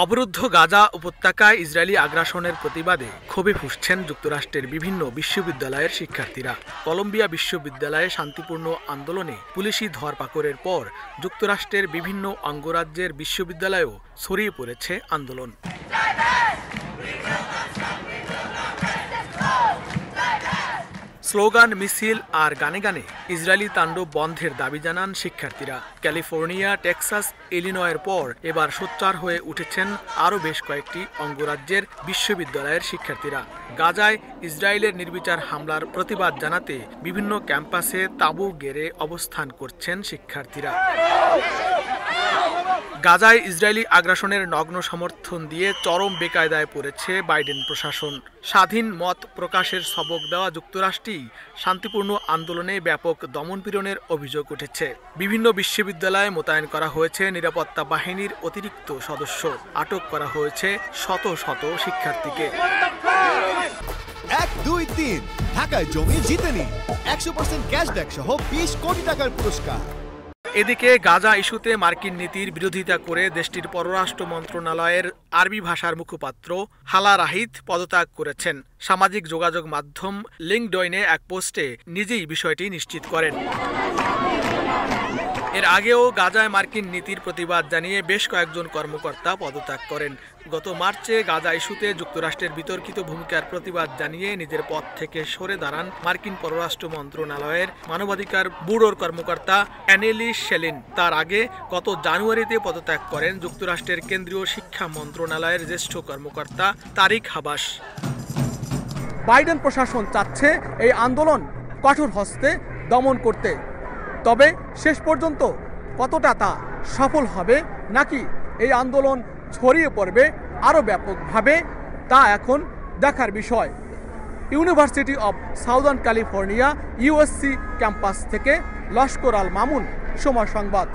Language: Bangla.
অবরুদ্ধ গাজা উপত্যকায় ইসরায়েলি আগ্রাসনের প্রতিবাদে ক্ষোভে ফুঁসছেন যুক্তরাষ্ট্রের বিভিন্ন বিশ্ববিদ্যালয়ের শিক্ষার্থীরা। কলম্বিয়া বিশ্ববিদ্যালয়ে শান্তিপূর্ণ আন্দোলনে পুলিশি ধরপাকড়ের পর যুক্তরাষ্ট্রের বিভিন্ন অঙ্গরাজ্যের বিশ্ববিদ্যালয়েও ছড়িয়ে পড়েছে আন্দোলন। স্লোগান, মিছিল আর গানে গানে ইসরায়েলি তাণ্ডব বন্ধের দাবি জানান শিক্ষার্থীরা। ক্যালিফোর্নিয়া, টেক্সাস, ইলিনয়ের পর এবার সোচ্চার হয়ে উঠেছেন আরও বেশ কয়েকটি অঙ্গরাজ্যের বিশ্ববিদ্যালয়ের শিক্ষার্থীরা। গাজায় ইসরায়েলের নির্বিচার হামলার প্রতিবাদ জানাতে বিভিন্ন ক্যাম্পাসে তাঁবু গেড়ে অবস্থান করছেন শিক্ষার্থীরা। গাজায় ইসরায়েলি আগ্রাসনের নগ্ন সমর্থন দিয়ে চরম বেকায়দায় পড়েছে বাইডেন প্রশাসন। স্বাধীন মত প্রকাশের সবক দেওয়া যুক্তরাষ্ট্রেই শান্তিপূর্ণ আন্দোলনে ব্যাপক দমনপীড়নের অভিযোগ উঠেছে। বিভিন্ন বিশ্ববিদ্যালয়ে মোতায়েন করা হয়েছে নিরাপত্তা বাহিনীর অতিরিক্ত সদস্য। আটক করা হয়েছে শত শত শিক্ষার্থীকে। 1, 2, 3 ঢাকায় জমি জিতে নিন 100% ক্যাশব্যাক সহ 20 কোটি টাকার পুরস্কার। এদিকে গাজা ইস্যুতে মার্কিন নীতির বিরোধিতা করে দেশটির পররাষ্ট্র মন্ত্রণালয়ের আরবি ভাষার মুখপাত্র হালা রাহিদ পদত্যাগ করেছেন। সামাজিক যোগাযোগ মাধ্যম লিঙ্কডইনে এক পোস্টে নিজেই বিষয়টি নিশ্চিত করেন। এর আগেও গাজায় মার্কিন নীতির প্রতিবাদ জানিয়ে বেশ কয়েকজন কর্মকর্তা পদত্যাগ করেন। গত মার্চে গাজা ইস্যুতে যুক্তরাষ্ট্রের বিতর্কিত ভূমিকার প্রতিবাদ জানিয়ে নিজের পদ থেকে সরে দাঁড়ান মার্কিন পররাষ্ট্র মন্ত্রণালয়ের মানবাধিকার ব্যুরোর কর্মকর্তা অ্যানেলি শেলিন। তার আগে গত জানুয়ারিতে পদত্যাগ করেন যুক্তরাষ্ট্রের কেন্দ্রীয় শিক্ষা মন্ত্রণালয়ের জ্যেষ্ঠ কর্মকর্তা তারিক হাবাস। বাইডেন প্রশাসন চাচ্ছে এই আন্দোলন কঠোর হস্তে দমন করতে, তবে শেষ পর্যন্ত কতটা তা সফল হবে নাকি এই আন্দোলন ছড়িয়ে পড়বে আরও ব্যাপকভাবে, তা এখন দেখার বিষয়। University of southern California USC campus থেকে লস্কর আল মামুন, সময় সংবাদ।